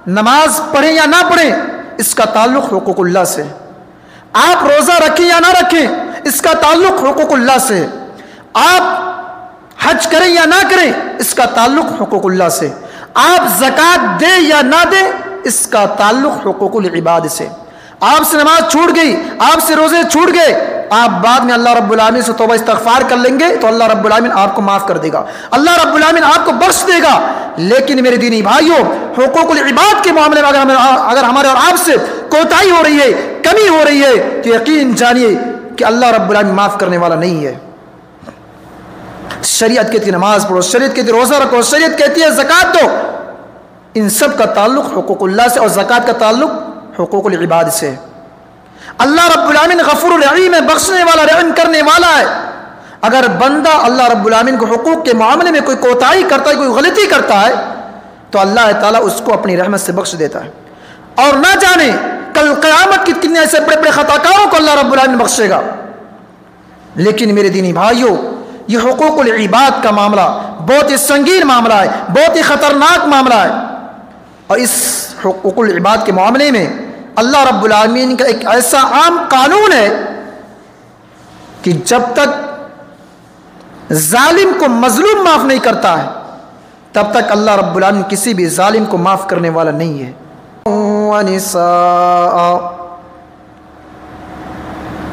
نماز پڑھیں یا نہ پڑھیں اس کا تعلق حقوق اللہ سے، آپ روزہ رکھیں یا نہ رکھیں اس کا تعلق حقوق اللہ سے، آپ حج کریں یا نہ کریں اس کا تعلق حقوق اللہ سے، آپ زکوٰۃ دیں یا نہ دیں اس کا تعلق حقوق العباد سے۔ آپ سے نماز چھوٹ گئی، آپ سے روزے چھوٹ گئے، آپ بعد میں اللہ رب العالمین سے توبہ استغفار کر لیں گے تو اللہ رب العالمین آپ کو معاف کر دے گا، اللہ رب العالمین آپ کو بخش دے گا۔ لیکن میرے دینی بھائیوں، حقوق العباد کے معاملے میں اگر ہمارے اور آپ سے کوتاہی ہو رہی ہے، کمی ہو رہی ہے، تو یقین جانیے کہ اللہ رب العالمین معاف کرنے والا نہیں ہے۔ شریعت کہتی ہے نماز پڑھو، شریعت کہتی ہے روزہ رکھو، شریعت کہتی ہے زکوٰۃ دو، ان سب کا تعلق حقوق اللہ سے، اور زکوٰۃ کا تعلق حقوق العباد سے۔ اللہ رب العالمین غفور الرحیم ہے، بخشنے والا، رحم کرنے والا ہے۔ اگر بندہ اللہ رب العالمین کو حقوق کے معاملے میں کوئی کوتاہی کرتا ہے، کوئی غلطی کرتا ہے، تو اللہ تعالیٰ اس کو اپنی رحمت سے بخش دیتا ہے، اور نہ جانے کل قیامت کی کتنے ایسے بڑے بڑے خطا کاروں کو اللہ رب العالمین بخشے گا۔ لیکن میرے دینی بھائیوں، یہ حقوق العباد کا معاملہ بہت ہی سنگین معاملہ ہے، بہت ہی خطرناک معاملہ ہے، اور اس حقوق العباد کے معاملے میں اللہ رب العالمین کا ایک ایسا عام قانون ہے کہ جب تک ظالم کو مظلوم معاف نہیں کرتا ہے تب تک اللہ رب العالمین کسی بھی ظالم کو معاف کرنے والا نہیں ہے۔ وَنِسَاءَ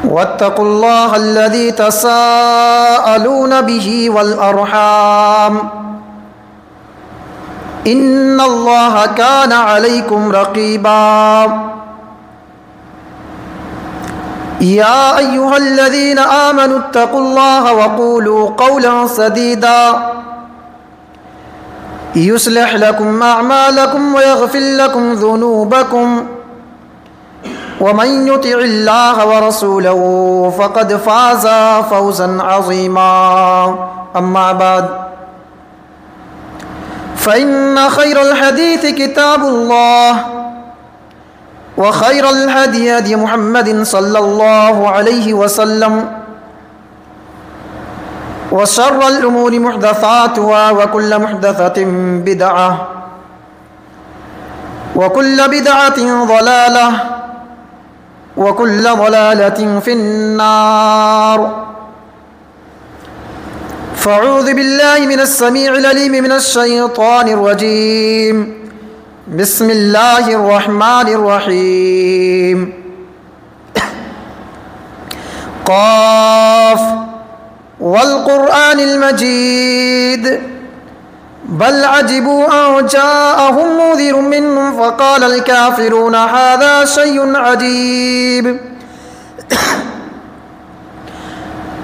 وَاتَّقُوا اللَّهَ الَّذِي تَسَاءَلُونَ بِهِ وَالْأَرْحَامَ إِنَّ اللَّهَ كَانَ عَلَيْكُمْ رَقِيبًا يَا أَيُّهَا الَّذِينَ آمَنُوا اتَّقُوا اللَّهَ وَقُولُوا قَوْلًا سَدِيدًا يُصْلِحْ لَكُمْ أَعْمَالَكُمْ وَيَغْفِرْ لَكُمْ ذُنُوبَكُمْ وَمَنْ يُطِعِ اللَّهَ وَرَسُولَهُ فَقَدْ فَازَ فَوْزًا عَظِيمًا أَمَّا بَعْدُ فإن خير الحديث كتاب الله وخير الهدي هدي محمد صلى الله عليه وسلم وشر الأمور محدثاتها وكل محدثة بدعة وكل بدعة ضلالة وكل ضلالة في النار فاعوذ بالله من السميع العليم من الشيطان الرجيم بسم الله الرحمن الرحيم قاف والقرآن المجيد بل عجبوا أن جاءهم منذر منهم فقال الكافرون هذا شيء عجيب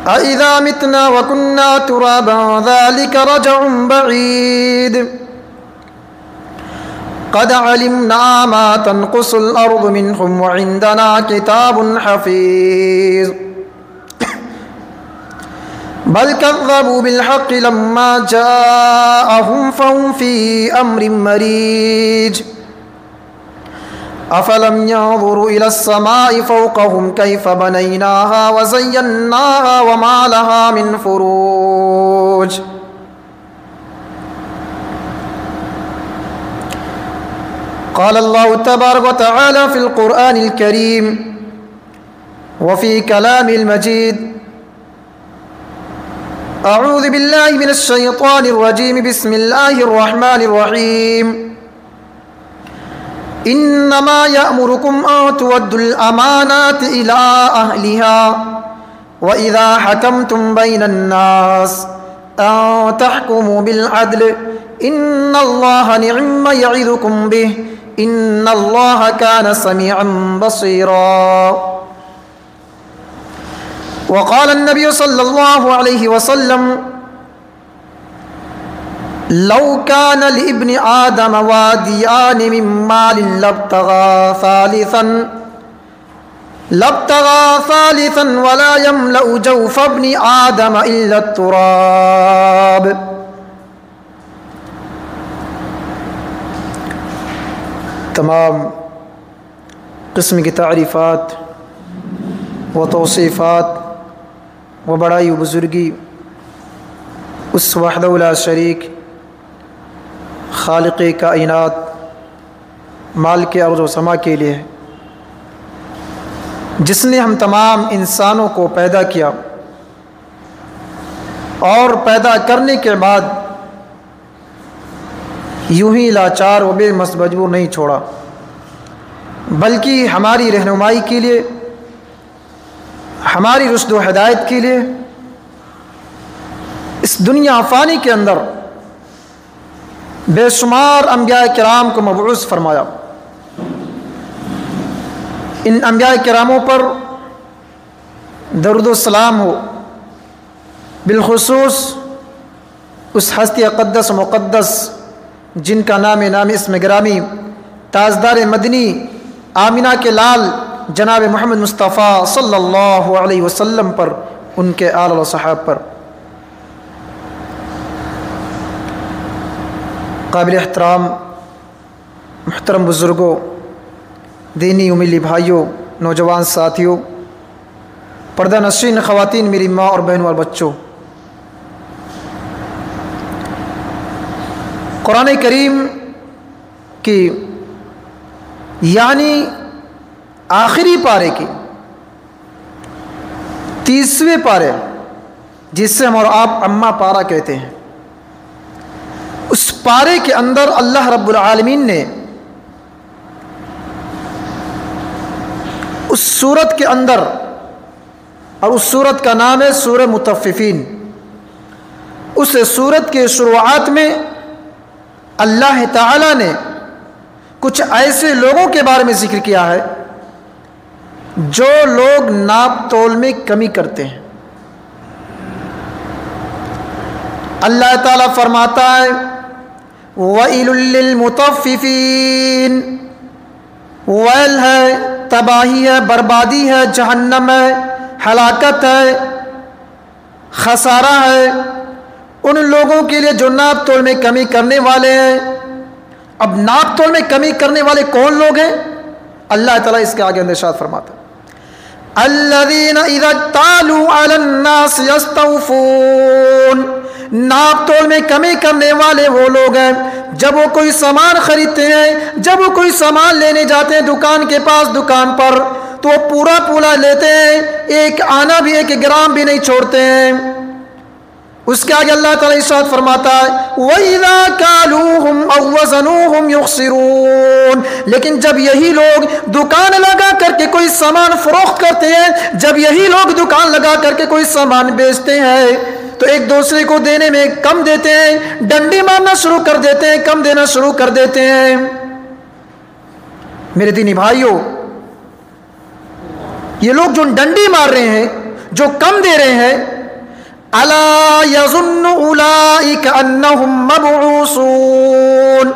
أَإِذَا مِتْنَا وَكُنَّا تُرَابًا ذَلِكَ رَجْعٌ بَعِيدٌ قَدْ عَلِمْنَا مَا تَنْقُصُ الْأَرْضُ مِنْهُمْ وَعِنْدَنَا كِتَابٌ حَفِيظٌ بَلْ كَذَّبُوا بِالْحَقِّ لَمَّا جَاءَهُمْ فَهُمْ فِي أَمْرٍ مَرِيجٍ أَفَلَمْ يَنظُرُوا إِلَى السَّمَاءِ فَوْقَهُمْ كَيْفَ بَنَيْنَاهَا وَزَيَّنَّاهَا وَمَا لَهَا مِنْ فُرُوجٍ قال الله تبارك وتعالى في القرآن الكريم وفي كلام المجيد أعوذ بالله من الشيطان الرجيم بسم الله الرحمن الرحيم إنما يأمركم أن تودوا الأمانات إلى أهلها وإذا حكمتم بين الناس أن تحكموا بالعدل إن الله نعم ما يعظكم به إن الله كان سميعا بصيرا وقال النبي صلى الله عليه وسلم لو كان لابن آدم واديان من مال لابتغى ثالثا ولا يملأ جوف ابن آدم إلا التراب۔ تمام قسم کی تعریفات و توصیفات و بڑائی و بزرگی اس وحدہ لا شریک خالق کائنات مال کے عرض و سما کے لیے، جس نے ہم تمام انسانوں کو پیدا کیا اور پیدا کرنے کے بعد یوں ہی لاچار و بے مجبور نہیں چھوڑا، بلکہ ہماری رہنمائی کے لیے، ہماری رشد و ہدایت کے لیے اس دنیا فانی کے اندر بے شمار انبیاء کرام کو مبعوث فرمایا۔ ان انبیاء کراموں پر درود و سلام ہو، بالخصوص اس ہستی اقدس و مقدس جن کا نام اسم گرامی تاجدار مدنی آمینہ کے لال جناب محمد مصطفیٰ صلی اللہ علیہ وسلم پر، ان کے آل و صحاب پر۔ قابل احترام محترم بزرگوں، دینی و ملی بھائیوں، نوجوان ساتھیوں، پردہ نشین خواتین، میری ماں اور بہنوں اور بچوں، قرآن کریم کی یعنی آخری پارے کی 30ویں پارے، جس سے ہم اور آپ اما پارہ کہتے ہیں، اس پارے کے اندر اللہ رب العالمین نے اس سورت کے اندر، اور اس سورت کا نام ہے سورہ مطففین، اس سورت کے شروعات میں اللہ تعالی نے کچھ ایسے لوگوں کے بارے میں ذکر کیا ہے جو لوگ ناپ تول میں کمی کرتے ہیں۔ اللہ تعالیٰ فرماتا ہے وَإِلٌ لِّلْمُطَفِّفِينَ، ویل ہے، تباہی ہے، بربادی ہے، جہنم ہے، ہلاکت ہے، خسارہ ہے ان لوگوں کے لیے جو ناپ تول میں کمی کرنے والے ہیں۔ اب ناپ تول میں کمی کرنے والے کون لوگ ہیں؟ اللہ تعالیٰ اس کے آگے ارشاد فرماتا ہے الذین اذا اکتالوا علی الناس یستوفون، ناپ تول میں کمی کرنے والے وہ لوگ ہیں جب وہ کوئی سامان خریدتے ہیں، جب وہ کوئی سامان لینے جاتے ہیں دکان کے پاس، دکان پر، تو وہ پورا پورا لیتے ہیں، ایک آنا بھی، ایک گرام بھی نہیں چھوڑتے ہیں۔ اس کے آگے اللہ تعالیٰ ارشاد فرماتا ہے وَإِذَا كَالُوهُمْ أَوْ وَزَنُوهُمْ يُخْسِرُونَ، لیکن جب یہی لوگ دکان لگا کر کے کوئی سامان فروخت کرتے ہیں، جب یہی لوگ دکان لگا کر کے کوئی سامان بیچتے ہیں تو ایک دوسرے کو دینے میں کم دیتے ہیں، ڈنڈی مارنا شروع کر دیتے ہیں، کم دینا شروع کر دیتے ہیں۔ میرے دینی بھائیوں، یہ لوگ جو ڈنڈی مار رہے ہیں، جو کم دے رہے ہیں، الا یظن اولئک انہم مبعوثون،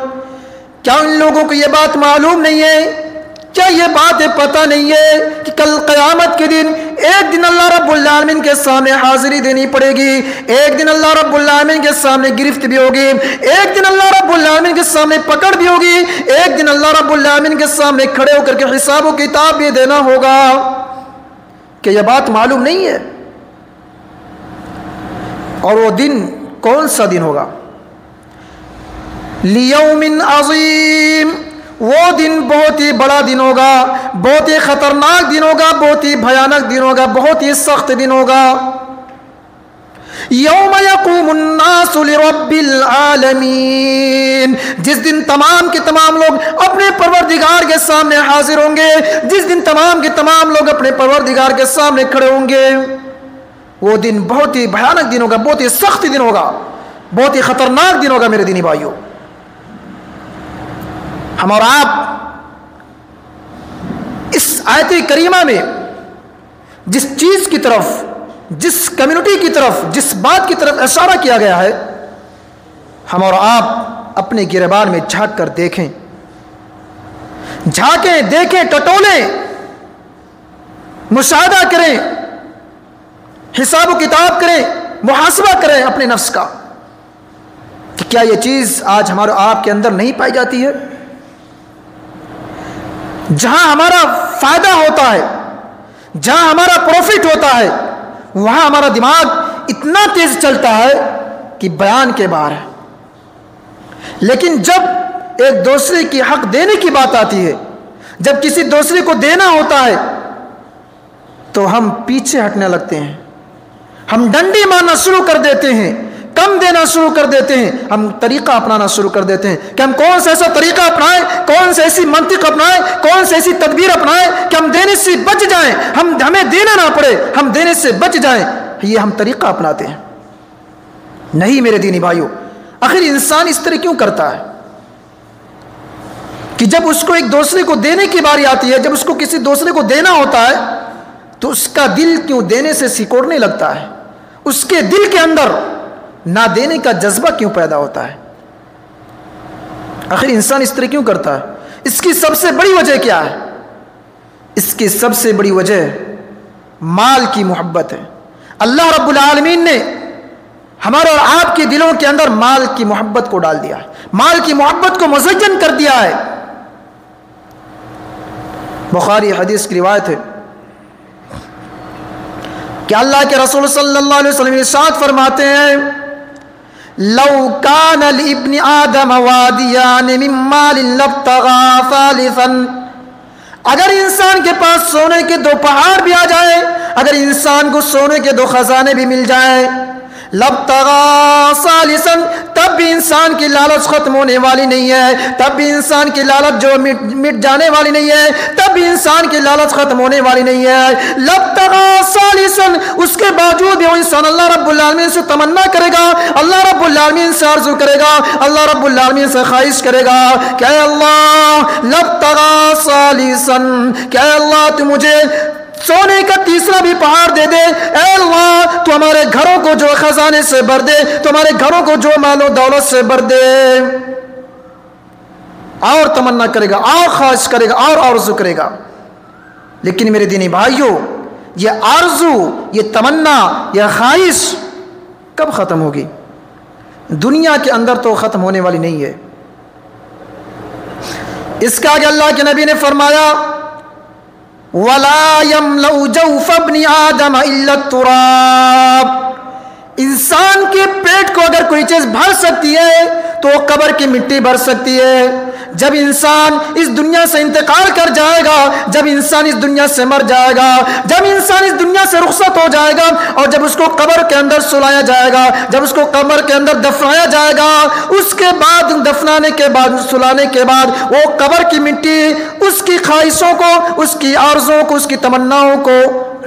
کیا ان لوگوں کو یہ بات معلوم نہیں ہے، کیا یہ بات پتہ نہیں ہے کہ کل قیامت کے دن ایک دن اللہ رب العالمین کے سامنے حاضری دینی پڑے گی، ایک دن اللہ رب العالمین کے سامنے گرفت بھی ہوگی، ایک دن اللہ رب العالمین کے سامنے پکڑ بھی ہوگی، ایک دن اللہ رب العالمین کے سامنے کھڑے ہو کر کے حساب و کتاب بھی دینا ہوگا۔ کہ یہ بات معلوم نہیں ہے؟ اور وہ دن کون سا دن ہوگا؟ لیوم عظیم، وہ دن بہت ہی بڑا دن ہوگا، بہت ہی خطرناک دن ہوگا، بہت ہی بھیانک دن ہوگا، بہت ہی سخت دن ہوگا۔ یوم یقوم الناس لرب العالمین، جس دن تمام کے تمام لوگ اپنے پروردگار کے سامنے حاضر ہوں گے، جس دن تمام کے تمام لوگ اپنے پروردگار کے سامنے کھڑے ہوں گے، وہ دن بہت ہی بھیانک دن ہوگا، بہت ہی سخت دن ہوگا، بہت ہی خطرناک دن ہوگا۔ میرے دینی بھائیوں، ہم اور آپ اس آیت کریمہ میں جس چیز کی طرف، جس کمیونٹی کی طرف، جس بات کی طرف اشارہ کیا گیا ہے، ہم اور آپ اپنے گریبان میں جھانک کر دیکھیں، جھانکیں، دیکھیں، ٹٹولیں، مشاہدہ کریں، حساب و کتاب کریں، محاسبہ کریں اپنے نفس کا کہ کیا یہ چیز آج ہمارے آپ کے اندر نہیں پائی جاتی ہے؟ جہاں ہمارا فائدہ ہوتا ہے، جہاں ہمارا پروفٹ ہوتا ہے، وہاں ہمارا دماغ اتنا تیز چلتا ہے کہ بیان کے باہر ہے، لیکن جب ایک دوسرے کی حق دینے کی بات آتی ہے، جب کسی دوسرے کو دینا ہوتا ہے تو ہم پیچھے ہٹنے لگتے ہیں، ہم ڈنڈی مارنا شروع کر دیتے ہیں، کم دینا شروع کر دیتے ہیں، ہم طریقہ اپنانا شروع کر دیتے ہیں کہ ہم کون سا ایسا طریقہ اپنائیں، کون سی ایسی منطق اپنائیں، کون سی ایسی تدبیر اپنائیں کہ ہم دینے سے بچ جائیں، ہمیں دینا نہ پڑے، ہم دینے سے بچ جائیں۔ یہ ہم طریقہ اپناتے ہیں۔ نہیں میرے دینی بھائیوں، آخر انسان اس طرح کیوں کرتا ہے کہ جب اس کو ایک دوسرے کو دینے کی باری آتی ہے، جب اس کو کسی دوسرے کو دینا ہوتا ہے تو اس کا دل کیوں دینے سے سکوڑنے لگتا ہے، اس کے دل کے اندر نہ دینے کا جذبہ کیوں پیدا ہوتا ہے؟ آخر انسان اس طرح کیوں کرتا ہے؟ اس کی سب سے بڑی وجہ کیا ہے؟ اس کی سب سے بڑی وجہ مال کی محبت ہے۔ اللہ رب العالمین نے ہمارے اور آپ کے دلوں کے اندر مال کی محبت کو ڈال دیا ہے، مال کی محبت کو مزین کر دیا ہے۔ بخاری حدیث کی روایت ہے کہ اللہ کے رسول صلی اللہ علیہ وسلم ارشاد فرماتے ہیں، لو کان لابن آدم وادیان من مال لابتغى ثالثا، اگر انسان کے پاس سونے کے دو پہاڑ بھی آ جائے، اگر انسان کو سونے کے دو خزانے بھی مل جائیں، لابتغى ثالثا، تب بھی انسان کی لالچ ختم ہونے والی نہیں ہے، تب بھی انسان کی لالچ جو مٹ جانے والی نہیں ہے، تب بھی انسان کی لالچ ختم ہونے والی نہیں ہے۔ لابتغى ثالثا، اس کے باوجود بھی وہ انسان اللہ رب العالمین سے تمنا کرے گا، اللہ رب العالمین سے آرزو کرے گا، اللہ رب العالمین سے خواہش کرے گا کہ اے اللہ لابتغى ثالثا، کہ اے اللہ تو مجھے سونے کا تیسرا بھی پہاڑ دے دے، اے اللہ تو ہمارے گھروں کو جو خزانے سے بھر دے، تو ہمارے گھروں کو جو مال و دولت سے بھر دے۔ اور تمنا کرے گا، اور خواہش کرے گا، اور آرزو کرے گا۔ لیکن میرے دینی بھائیوں، یہ آرزو، یہ تمنا، یہ خواہش کب ختم ہوگی؟ دنیا کے اندر تو ختم ہونے والی نہیں ہے۔ اس کا آگے اللہ کے نبی نے فرمایا، وَلَا يَمْلَأُ جَوْفَ ابْنِ آدَمَ إِلَّا التُّرَابُ، انسان کے پیٹ کو اگر کوئی چیز بھر سکتی ہے تو وہ قبر کی مٹی بھر سکتی ہے۔ جب انسان اس دنیا سے انتقال کر جائے گا، جب انسان اس دنیا سے مر جائے گا، جب انسان اس دنیا سے رخصت ہو جائے گا اور جب اس کو قبر کے اندر سلایا جائے گا، جب اس کو قبر کے اندر دفنایا جائے گا، اس کے بعد دفنانے کے بعد، سلانے کے بعد، وہ قبر کی مٹی اس کی خواہشوں کو، اس کی آرزوؤں کو، اس کی تمناؤں کو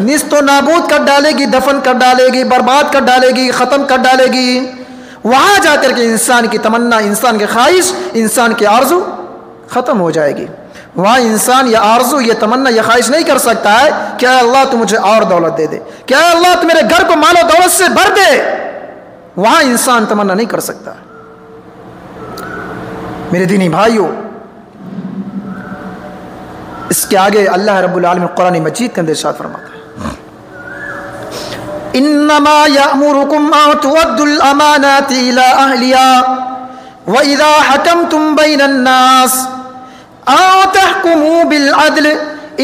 نیست و نابود کر ڈالے گی، دفن کر ڈالے گی، برباد کر ڈالے گی، ختم کر ڈالے گی۔ وہاں جا کر کے انسان کی تمنا، انسان کی خواہش، انسان کی آرزو ختم ہو جائے گی۔ وہاں انسان یہ آرزو، یہ تمنا، یہ خواہش نہیں کر سکتا ہے کہ اے اللہ تو مجھے اور دولت دے دے، کہ اے اللہ تو میرے گھر کو مال و دولت سے بھر دے۔ وہاں انسان تمنا نہیں کر سکتا۔ میرے دینی بھائیوں، اس کے آگے اللہ رب العالمین قرآن مجید کے اندر ارشاد فرماتا ہے، انما یأمرکم ان تؤدوا الامانات الى اہلها واذا حکمتم بین الناس ان تحکموا بالعدل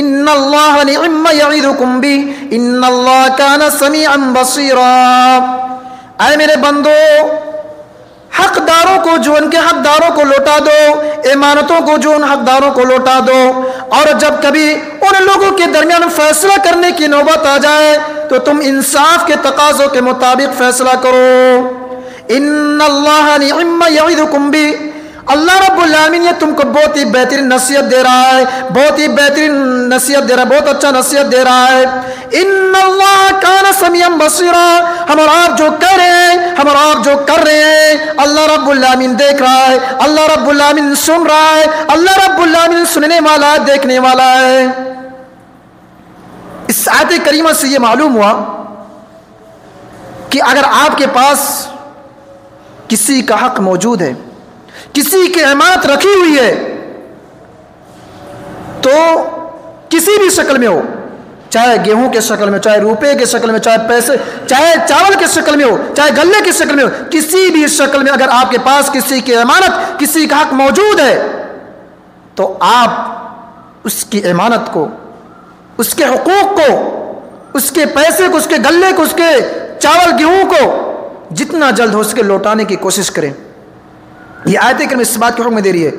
ان اللہ نعم ما یعظکم به ان اللہ کان سمیعا بصیرا۔ اے میرے بندو، حقداروں کو جو ان کے حقداروں کو لوٹا دو، امانتوں کو جو ان حقداروں کو لوٹا دو، اور جب کبھی ان لوگوں کے درمیان فیصلہ کرنے کی نوبت آ جائے تو تم انصاف کے تقاضوں کے مطابق فیصلہ کرو۔ ان اللہ نعم ما یعظکم بہ، اللہ رب العالمین یہ تم کو بہت ہی بہترین نصیحت دے رہا ہے، بہت ہی بہترین نصیحت دے رہا ہے، بہت اچھا نصیحت دے رہا ہے۔ ان اللہ کان سمیعا بصیرا، ہم اور آپ جو کہہ رہے ہیں، ہم اور آپ جو کر رہے ہیں، اللہ رب العالمین دیکھ رہا ہے، اللہ رب العالمین سن رہا ہے، اللہ رب العالمین سننے والا ہے، دیکھنے والا ہے۔ اس آیت کریمہ سے یہ معلوم ہوا کہ اگر آپ کے پاس کسی کا حق موجود ہے، کسی کی امانت رکھی ہوئی ہے، تو کسی بھی شکل میں ہو، چاہے گیہوں کے شکل میں، چاہے روپے کے شکل میں، چاہے پیسے، چاہے چاول کے شکل میں ہو، چاہے غلے کی شکل میں ہو، کسی بھی شکل میں اگر آپ کے پاس کسی کی امانت، کسی کا حق موجود ہے، تو آپ اس کی امانت کو، اس کے حقوق کو، اس کے پیسے کو، اس کے غلے کو، اس کے چاول گیہوں کو جتنا جلد ہو سکے لوٹانے کی کوشش کریں۔ یہ آیت کریمہ اس بات کو حکم دے رہی ہے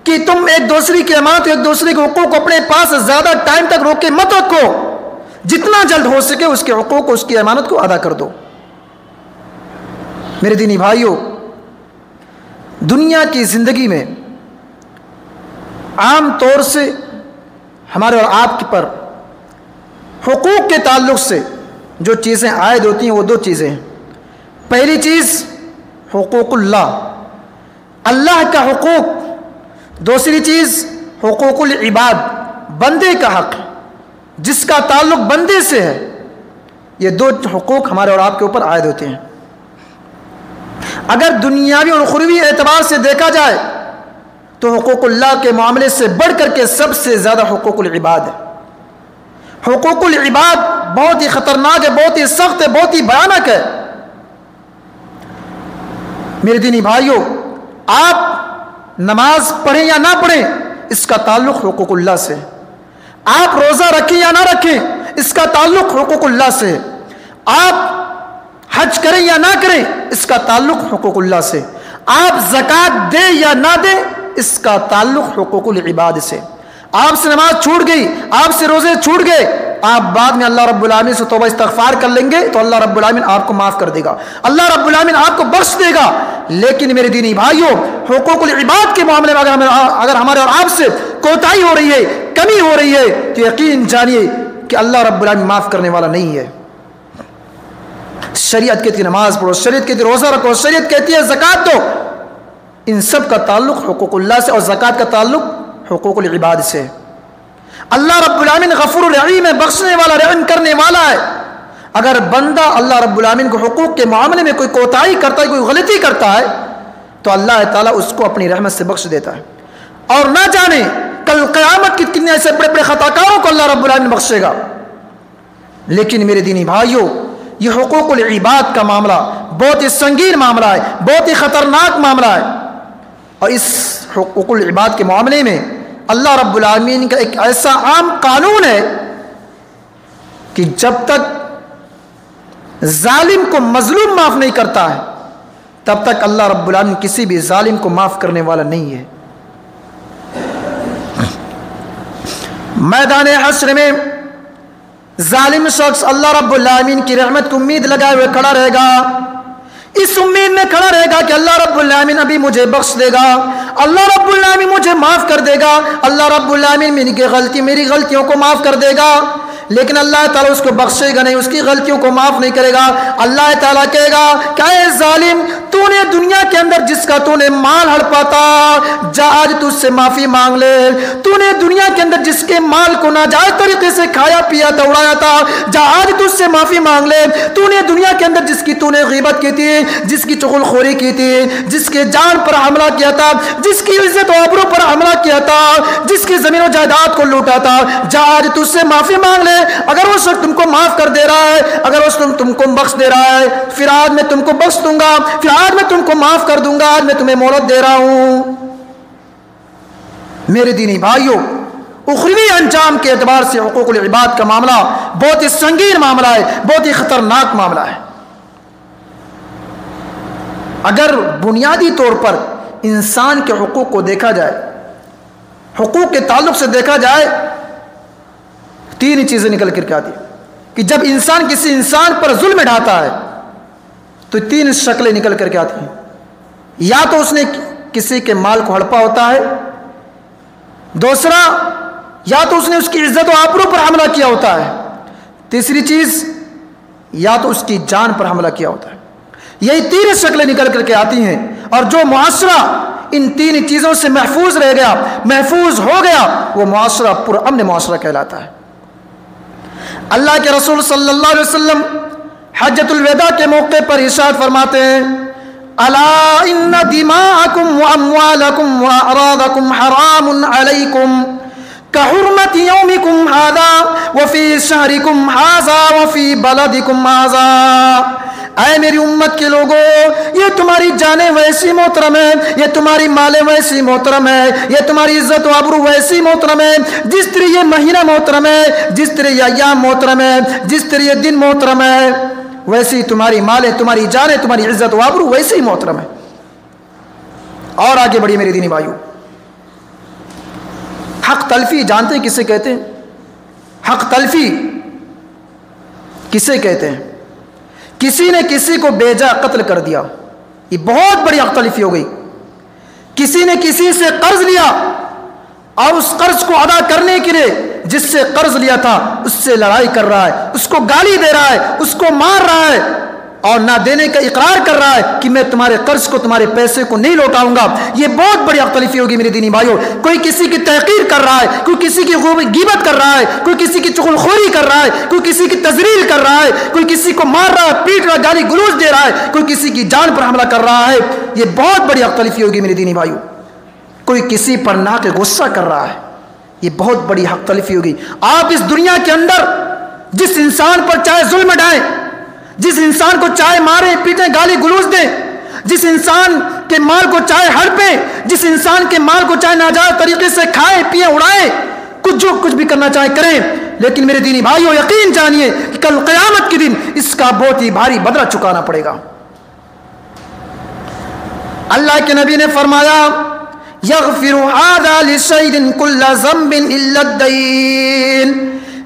کہ تم ایک دوسرے کی امانت، ایک دوسرے کے حقوق کو اپنے پاس زیادہ ٹائم تک روک کے مت رکھو، جتنا جلد ہو سکے اس کے حقوق کو، اس کی امانت کو ادا کر دو۔ میرے دینی بھائیوں، دنیا کی زندگی میں عام طور سے ہمارے اور آپ پر حقوق کے تعلق سے جو چیزیں عائد ہوتی ہیں وہ دو چیزیں ہیں۔ پہلی چیز حقوق اللہ کا حقوق، دوسری چیز حقوق العباد، بندے کا حق جس کا تعلق بندے سے ہے۔ یہ دو حقوق ہمارے اور آپ کے اوپر عائد ہوتے ہیں۔ اگر دنیاوی اور اخروی اعتبار سے دیکھا جائے تو حقوق اللہ کے معاملے سے بڑھ کر کے سب سے زیادہ حقوق العباد ہے۔ حقوق العباد بہت ہی خطرناک ہے، بہت ہی سخت ہے، بہت ہی بھیانک ہے۔ میرے دینی بھائیوں، آپ نماز پڑھیں یا نہ پڑھیں اس کا تعلق حقوق اللہ سے، آپ روزہ رکھیں یا نہ رکھیں اس کا تعلق حقوق اللہ سے، آپ حج کریں یا نہ کریں اس کا تعلق حقوق اللہ سے، آپ زکوٰۃ دیں یا نہ دیں اس کا تعلق حقوق العباد سے۔ آپ سے نماز چھوٹ گئی، آپ سے روزے چھوٹ گئے، آپ بعد میں اللہ رب العالمین سے توبہ استغفار کر لیں گے تو اللہ رب العالمین آپ کو معاف کر دے گا، اللہ رب العالمین آپ کو بخش دے گا۔ لیکن میرے دینی بھائیوں، حقوق العباد کے معاملے میں اگر ہمارے اور آپ سے کوتاہی ہو رہی ہے، کمی ہو رہی ہے تو یقین جانیے کہ اللہ رب العالمین معاف کرنے والا نہیں ہے۔ شریعت کہتی ہے نماز پڑھو، شریعت کہتی ہے روزہ رکھو، شریعت کہتی ہے زکوٰۃ دو، ان سب کا تعلق حقوق اللہ سے، اور زکوٰۃ کا تعلق حقوق العباد سے۔ اللہ رب العالمین غفور الرحیم ہے، بخشنے والا، رحم کرنے والا ہے۔ اگر بندہ اللہ رب العالمین کو حقوق کے معاملے میں کوئی کوتاہی کرتا ہے، کوئی غلطی کرتا ہے تو اللہ تعالیٰ اس کو اپنی رحمت سے بخش دیتا ہے، اور نہ جانے کل قیامت کی کتنے ایسے بڑے بڑے خطا کاروں کو اللہ رب العالمین بخشے گا۔ لیکن میرے دینی بھائیوں، یہ حقوق العباد کا معاملہ بہت ہی سنگین معاملہ ہے، بہت ہی خطرناک معاملہ ہے، اور اس حقوق العباد کے معاملے میں اللہ رب العالمین کا ایک ایسا عام قانون ہے کہ جب تک ظالم کو مظلوم معاف نہیں کرتا ہے تب تک اللہ رب العالمین کسی بھی ظالم کو معاف کرنے والا نہیں ہے۔ میدان حشر میں ظالم شخص اللہ رب العالمین کی رحمت کی امید لگائے ہوئے کھڑا رہے گا، اس امید میں کھڑا رہے گا کہ اللہ رب العالمین ابھی مجھے بخش دے گا، اللہ رب العالمین مجھے معاف کر دے گا، اللہ رب العالمین میری غلطیوں کو معاف کر دے گا۔ لیکن اللہ تعالیٰ اس کو بخشے گا نہیں، اس کی غلطیوں کو معاف نہیں کرے گا۔ اللہ تعالیٰ کہے گا کہ اے ظالم، تو نے دنیا کے اندر جس کا تو نے مال ہڑپا تھا، جا آج تو اس سے معافی مانگ لے۔ تو نے دنیا کے اندر جس کے مال کو ناجائز طریقے سے کھایا پیا تھا، اڑایا تھا، جا آج تو اس سے معافی مانگ لے۔ تو نے دنیا کے اندر جس کی تو نے غیبت کی تھی، جس کی چغل خوری کی تھی، جس کے جان پر حملہ کیا تھا، جس کی عزت و آبرو پر حملہ کیا تھا، جس کی زمین و جائیداد کو لوٹا تھا، جا آج تو اس سے معافی مانگ لے۔ اگر وہ شخص تم کو معاف کر دے رہا ہے، اگر وہ شخص تم کو بخش دے رہا ہے، پھر آج میں تم کو بخش دوں گا، پھر آج میں تم کو معاف کر دوں گا، آج میں تمہیں مہلت دے رہا ہوں۔ میرے دینی بھائیوں، اخروی انجام کے اعتبار سے حقوق العباد کا معاملہ بہت ہی سنگین معاملہ ہے، بہت ہی خطرناک معاملہ ہے۔ اگر بنیادی طور پر انسان کے حقوق کو دیکھا جائے، حقوق کے تعلق سے دیکھا جائے، تین چیزیں نکل کر کے آتی ہیں کہ جب انسان کسی انسان پر ظلم ڈھاتا ہے تو تین شکلیں نکل کر کے آتی ہیں۔ یا تو اس نے کسی کے مال کو ہڑپا ہوتا ہے، دوسرا یا تو اس نے اس کی عزت و آبرو پر حملہ کیا ہوتا ہے، تیسری چیز یا تو اس کی جان پر حملہ کیا ہوتا ہے۔ یہی تین شکلیں نکل کر کے آتی ہیں، اور جو معاشرہ ان تین چیزوں سے محفوظ رہ گیا، محفوظ ہو گیا، وہ معاشرہ پرامن معاشرہ کہلاتا ہے۔ اللہ کے رسول صلی اللہ علیہ وسلم حجۃ الوداع کے موقع پر ارشاد فرماتے ہیں، الا ان دماءکم واموالکم واعراضکم حرام علیکم كحرمة يومكم هذا وفي شهركم هذا وفي بلدكم هذا۔ اے میری امت کے لوگوں، یہ تمہاری جانیں ویسی محترم ہے، یہ تمہاری مالیں ویسی محترم ہے، یہ تمہاری عزت و آبرو ویسی محترم ہے، جس طرح یہ مہینہ محترم ہے، جس طرح یہ ایام محترم ہے، جس طرح یہ دن محترم ہے، ویسی تمہاری مالیں، تمہاری جانیں، تمہاری عزت و آبرو ویسی محترم ہے۔ اور آگے بڑھی میری دینی بھائیوں، حق تلفی جانتے ہیں کسے کہتے ہیں؟ حق تلفی کسے کہتے ہیں؟ کسی نے کسی کو بے جا قتل کر دیا، یہ بہت بڑی حق تلفی ہو گئی۔ کسی نے کسی سے قرض لیا اور اس قرض کو ادا کرنے کے لیے جس سے قرض لیا تھا اس سے لڑائی کر رہا ہے، اس کو گالی دے رہا ہے، اس کو مار رہا ہے اور نہ دینے کا اقرار کر رہا ہے کہ میں تمہارے قرض کو، تمہارے پیسے کو نہیں لوٹاؤں گا، یہ بہت بڑی حق تلفی ہوگی میرے دینی بھائیوں۔ کوئی کسی کی تحقیر کر رہا ہے، کوئی کسی کی غیبت کر رہا ہے، کوئی کسی کی چغل خوری کر رہا ہے، کوئی کسی کی تذلیل کر رہا ہے، کوئی کسی کو مار رہا ہے، پیٹ رہا ہے، گالی گلوچ دے رہا ہے، کوئی کسی کی جان پر حملہ کر رہا ہے، یہ بہت بڑی حق تلفی ہوگی میرے دینی بھائیوں۔ کوئی کسی پر ناک غصہ کر رہا ہے، یہ بہت بڑی حق تلفی ہوگی۔ آپ اس دنیا کے اندر جس انسان پر چاہے ظلم ڈھائیں، جس انسان کو چاہے ماریں پیٹیں گالی گلوچ دیں، جس انسان کے مال کو چاہے ہڑپیں، جس انسان کے مال کو چاہے ناجائز طریقے سے کھائیں پیئیں اڑائیں، کچھ بھی کرنا چاہے کریں، لیکن میرے دینی بھائیوں یقین جانیے کہ کل قیامت کے دن اس کا بہت ہی بھاری بدلہ چکانا پڑے گا۔ اللہ کے نبی نے فرمایا یغفر هذا لشيء كل ذنب الا الدين،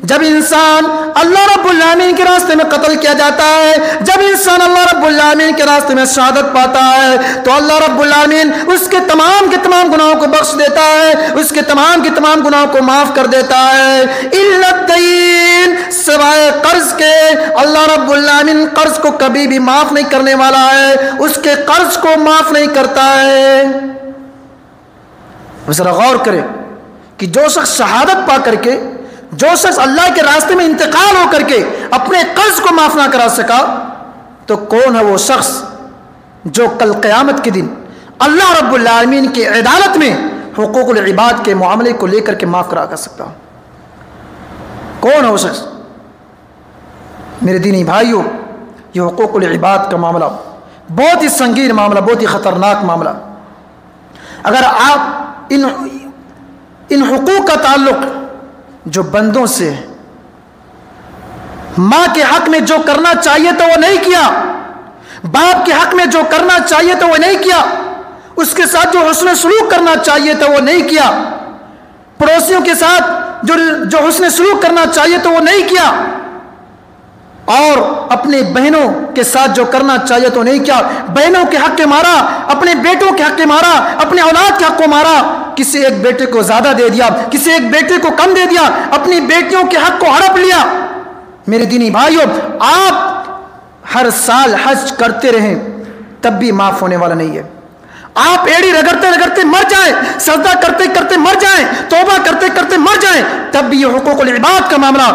جب انسان اللہ رب العالمین کے راستے میں قتل کیا جاتا ہے، جب انسان اللہ رب العالمین کے راستے میں شہادت پاتا ہے تو اللہ رب العالمین اس کے تمام گناہوں کو بخش دیتا ہے، اس کے تمام گناہوں کو معاف کر دیتا ہے، الا الدین، سوائے قرض کے۔ اللہ رب العالمین قرض کو کبھی بھی معاف نہیں کرنے والا ہے، اس کے قرض کو معاف نہیں کرتا ہے۔ ذرا غور کریں کہ جو شخص شہادت پا کر کے، جو شخص اللہ کے راستے میں انتقال ہو کر کے اپنے قرض کو معاف نہ کرا سکا تو کون ہے وہ شخص جو کل قیامت کے دن اللہ رب العالمین کی عدالت میں حقوق العباد کے معاملے کو لے کر کے معاف کرا سکتا؟ کون ہے وہ شخص؟ میرے دینی بھائیوں، یہ حقوق العباد کا معاملہ بہت ہی سنگین معاملہ، بہت ہی خطرناک معاملہ۔ اگر آپ ان حقوق کا تعلق جو بندوں سے، ماں کے حق میں جو کرنا چاہیے تو وہ نہیں کیا، باپ کے حق میں جو کرنا چاہیے تو وہ نہیں کیا، اس کے ساتھ جو حسن سلوک کرنا چاہیے تو وہ نہیں کیا، پڑوسیوں کے ساتھ جو حسن سلوک کرنا چاہیے تو وہ نہیں کیا، اور اپنے بہنوں کے ساتھ جو کرنا چاہیے تو نہیں کیا، بہنوں کے حق کے مارا، اپنے بیٹوں کے حق کے مارا، اپنے اولاد کے حق کو مارا، کسی ایک بیٹے کو زیادہ دے دیا، کسی ایک بیٹے کو کم دے دیا، اپنی بیٹیوں کے حق کو ہڑپ لیا۔ میرے دینی بھائیوں، آپ ہر سال حج کرتے رہیں تب بھی معاف ہونے والا نہیں ہے۔ آپ ایڑی رگڑتے رگڑتے مر جائیں، سجدہ کرتے کرتے مر جائیں، توبہ کرتے کرتے مر جائیں، تب بھی یہ حقوق العباد کا معاملہ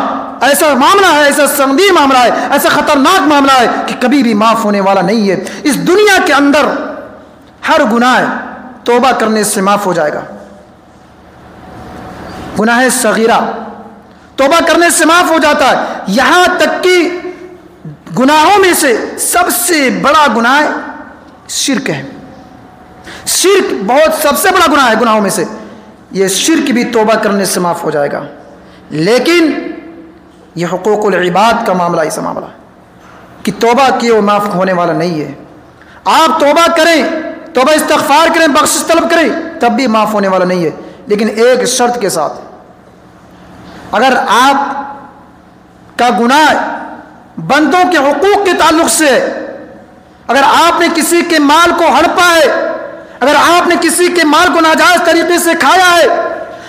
ایسا معاملہ ہے، ایسا سنگین معاملہ ہے، ایسا خطرناک معاملہ ہے کہ کبھی بھی معاف ہونے والا نہیں ہے۔ اس دنیا کے اندر ہر گناہ توبہ کرنے سے معاف ہو جائے گا، گناہ صغیرہ توبہ کرنے سے معاف ہو جاتا ہے، یہاں تک کہ گناہوں میں سے سب سے بڑا گناہ شرک ہے۔ شرک سب سے بڑا گناہ ہے گناہوں میں سے، یہ شرک بھی توبہ کرنے سے معاف ہو جائے گا، لیکن یہ حقوق العباد کا معاملہ، ایسا معاملہ کہ توبہ کیے وہ معاف ہونے والا نہیں ہے۔ آپ توبہ کریں، توبہ استغفار کریں، بخشش طلب کریں، تب بھی معاف ہونے والا نہیں ہے، لیکن ایک شرط کے ساتھ، اگر آپ کا گناہ بندوں کے حقوق کے تعلق سے ہے، اگر آپ نے کسی کے مال کو ہڑپا ہے، اگر آپ نے کسی کے مال کو ناجائز طریقے سے کھایا ہے،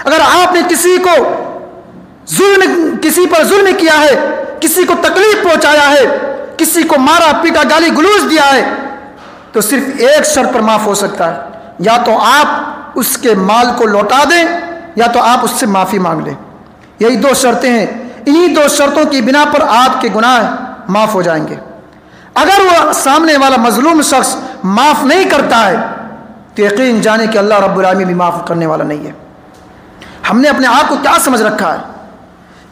اگر آپ نے کسی پر ظلم کیا ہے، کسی کو تکلیف پہنچایا ہے، کسی کو مارا پیٹا گالی گلوچ دیا ہے، تو صرف ایک شرط پر معاف ہو سکتا ہے، یا تو آپ اس کے مال کو لوٹا دیں یا تو آپ اس سے معافی مانگ لیں۔ یہی دو شرطیں ہیں، انہی دو شرطوں کی بنا پر آپ کے گناہ معاف ہو جائیں گے۔ اگر وہ سامنے والا مظلوم شخص معاف نہیں کرتا ہے تو یقین جانے کہ اللہ رب العالمین بھی معاف کرنے والا نہیں ہے۔ ہم نے اپنے آپ کو کیا سمجھ رکھا ہے؟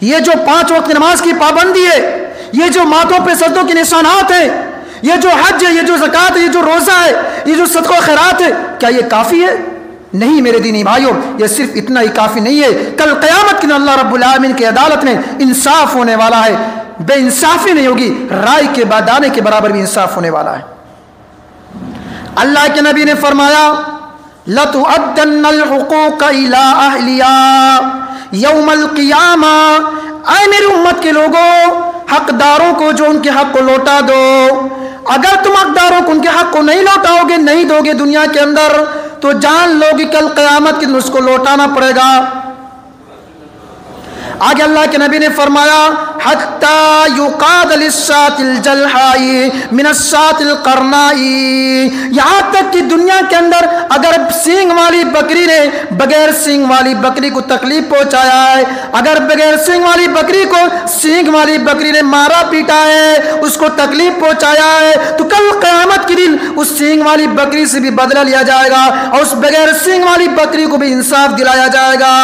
یہ جو 5 وقت نماز کی پابندی ہے، یہ جو ماتھوں پہ سجدوں کے نشانات ہیں، یہ جو حج ہے، یہ جو زکوٰۃ ہے، یہ جو روزہ ہے، یہ جو صدقہ و خیرات ہے، کیا یہ کافی ہے؟ نہیں میرے دینی بھائیوں، یہ صرف اتنا ہی کافی نہیں ہے۔ کل قیامت کے دن اللہ رب العالمین کی عدالت میں انصاف ہونے والا ہے، بے انصافی نہیں ہوگی، رائے کے دانے کے برابر بھی انصاف ہونے والا ہے۔ اللہ کے نبی نے فرمایا لَتُؤَدَّنَّ الْحُقُوقَ إِلَىٰ أَهْلِهَا يَوْمَ الْقِيَامَةِ، اے میری امت کے لوگوں، حقداروں کو جو ان کے حق کو لوٹا دو۔ اگر تم حقداروں کو ان کے حق کو نہیں لوٹاؤ گے، نہیں دو گے دنیا کے اندر، تو جان لو کہ کل قیامت کے دن اس کو لوٹانا پڑے گا۔ آگے اللہ کے نبی نے فرمایا حَتَّى يُقَادَ لِلشَّاةِ الْجَلْحَاءِ مِنَ الشَّاةِ الْقَرْنَاءِ، یہاں تک کہ دنیا کے اندر اگر سینگ والی بکری نے بغیر سینگ والی بکری کو تکلیف پہنچایا ہے، اگر بغیر سینگ والی بکری کو سینگ والی بکری نے مارا پیٹا ہے، اس کو تکلیف پہنچایا ہے، تو کل قیامت کے دن اس سینگ والی بکری سے بھی بدلہ لیا جائے گا اور اس بغیر سینگ والی بکری کو بھی انصاف دلایا جائے گا۔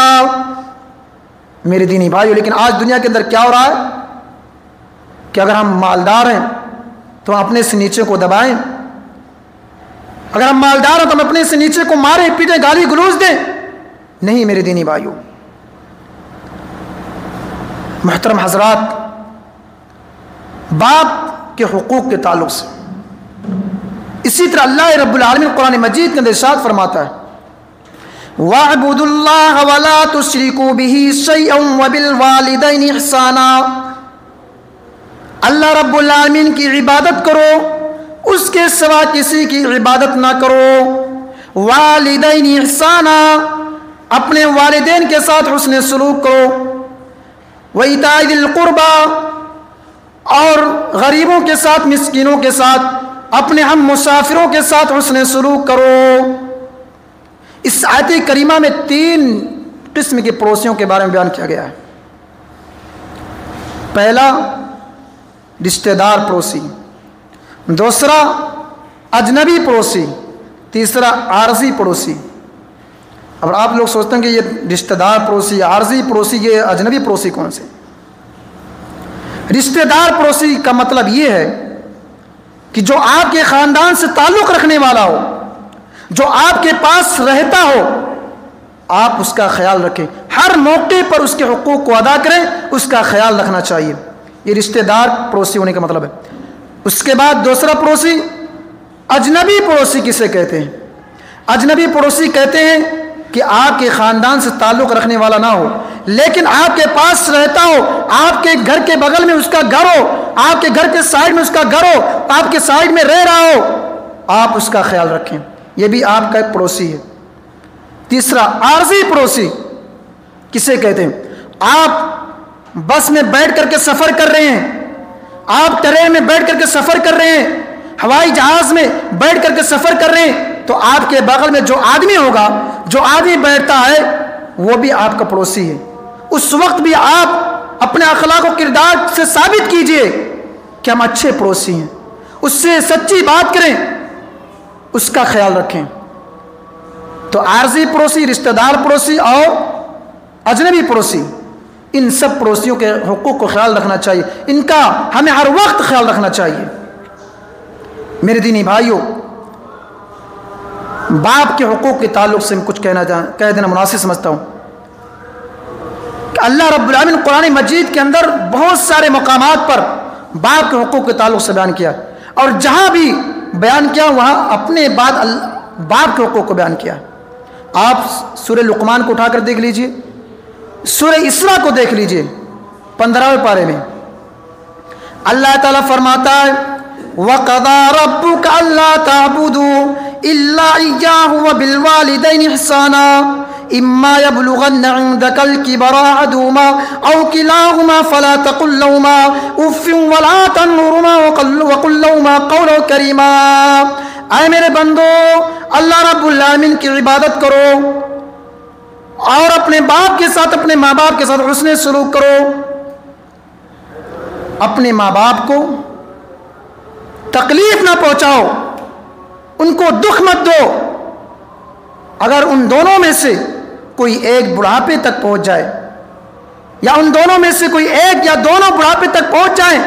میرے دینی بھائیو، لیکن آج دنیا کے اندر کیا ہو رہا ہے کہ اگر ہم مالدار ہیں تو ہم اپنے سے نیچے کو دبائیں، اگر ہم مالدار ہیں تو ہم اپنے سے نیچے کو ماریں پیٹیں گالی گلوچ دیں؟ نہیں میرے دینی بھائیو۔ محترم حضرات، باپ کے حقوق کے تعلق سے اسی طرح اللہ رب العالمین قرآن مجید کے اندر ارشاد فرماتا ہے وَاعْبُدُوا اللَّهَ وَلَا تُشْرِكُوا بِهِ شَيْئًا وَبِالْوَالِدَيْنِ إِحْسَانًا، اللہ رب العالمین کی عبادت کرو، اس کے سوا کسی کی عبادت نہ کرو۔ والدین احسانا، اپنے والدین کے ساتھ حسن سلوک کرو۔ وَإِيتَاءِ ذِي الْقُرْبَى، اور غریبوں کے ساتھ، مسکینوں کے ساتھ، اپنے ہم مسافروں کے ساتھ حسن سلوک کرو۔ اس آیت کریمہ میں 3 قسم کے پڑوسیوں کے بارے میں بیان کیا گیا ہے۔ پہلا رشتہ دار پڑوسی، دوسرا اجنبی پڑوسی، تیسرا عارضی پڑوسی۔ اب آپ لوگ سوچتے ہیں کہ یہ رشتہ دار پڑوسی، عارضی پڑوسی، یہ اجنبی پڑوسی کون سے؟ رشتہ دار پڑوسی کا مطلب یہ ہے کہ جو آپ کے خاندان سے تعلق رکھنے والا ہو، جو آپ کے پاس رہتا ہو، آپ اس کا خیال رکھیں، ہر موقع پر اس کے حقوق کو ادا کریں، اس کا خیال رکھنا چاہیے۔ یہ رشتہ دار پڑوسی ہونے کا مطلب ہے۔ اس کے بعد دوسرا پڑوسی اجنبی پڑوسی کسے کہتے ہیں؟ اجنبی پڑوسی کہتے ہیں کہ آپ کے خاندان سے تعلق رکھنے والا نہ ہو، لیکن آپ کے پاس رہتا ہو، آپ کے گھر کے بغل میں اس کا گھر ہو، آپ کے گھر کے سائڈ میں اس کا گھر ہو، آپ کے سائڈ میں رہ رہا ہو، آپ اس کا خیال رکھیں، یہ بھی آپ کا ایک پڑوسی ہے۔ تیسرا عارضی پڑوسی کسے کہتے ہیں؟ آپ بس میں بیٹھ کر کے سفر کر رہے ہیں، آپ ٹرین میں بیٹھ کر کے سفر کر رہے ہیں، ہوائی جہاز میں بیٹھ کر کے سفر کر رہے ہیں، تو آپ کے بغل میں جو آدمی ہوگا، جو آدمی بیٹھتا ہے، وہ بھی آپ کا پڑوسی ہے۔ اس وقت بھی آپ اپنے اخلاق و کردار سے ثابت کیجئے کہ ہم اچھے پڑوسی ہیں، اس سے سچی بات کریں، اس کا خیال رکھیں۔ تو عارضی پڑوسی، رشتہ دار پڑوسی اور اجنبی پڑوسی، ان سب پڑوسیوں کے حقوق کو خیال رکھنا چاہیے، ان کا ہمیں ہر وقت خیال رکھنا چاہیے۔ میرے دینی بھائیوں، باپ کے حقوق کے تعلق سے میں کچھ کہہ دینا مناسب سمجھتا ہوں کہ اللہ رب العالمین قرآن مجید کے اندر بہت سارے مقامات پر باپ کے حقوق کے تعلق سے بیان کیا، اور جہاں بھی بیان کیا وہاں اپنے بعد باپ کے حقوق کو بیان کیا۔ آپ سورہ لقمان کو اٹھا کر دیکھ لیجئے، سورہ اسراء کو دیکھ لیجئے، 15ویں پارے میں اللہ تعالیٰ فرماتا ہے وَقَضَىٰ رَبُّكَ أَلَّا تَعْبُدُوا إِلَّا إِيَّاهُ وَبِالْوَالِدَيْنِ إِحْسَانًا إِمَّا يَبْلُغَنَّ عِندَكَ الْكِبَرَ أَحَدُهُمَا أَوْ كِلَاهُمَا فَلَا تَقُل لَّهُمَا أُفٍّ وَلَا تَنْهَرْهُمَا وَقُل لَّهُمَا قَوْلًا كَرِيمًا۔ اے میرے بندو، اللہ رب العالمین کی عبادت کرو اور اپنے باپ کے ساتھ، اپنے ماں باپ کے ساتھ حسن سلوک کرو۔ اپنے ماں باپ کو تکلیف نہ پہنچاؤ، ان کو دکھ مت دو۔ اگر ان دونوں میں سے کوئی ایک بڑھاپے تک پہنچ جائے، یا ان دونوں میں سے کوئی ایک یا دونوں بڑھاپے تک پہنچ جائیں،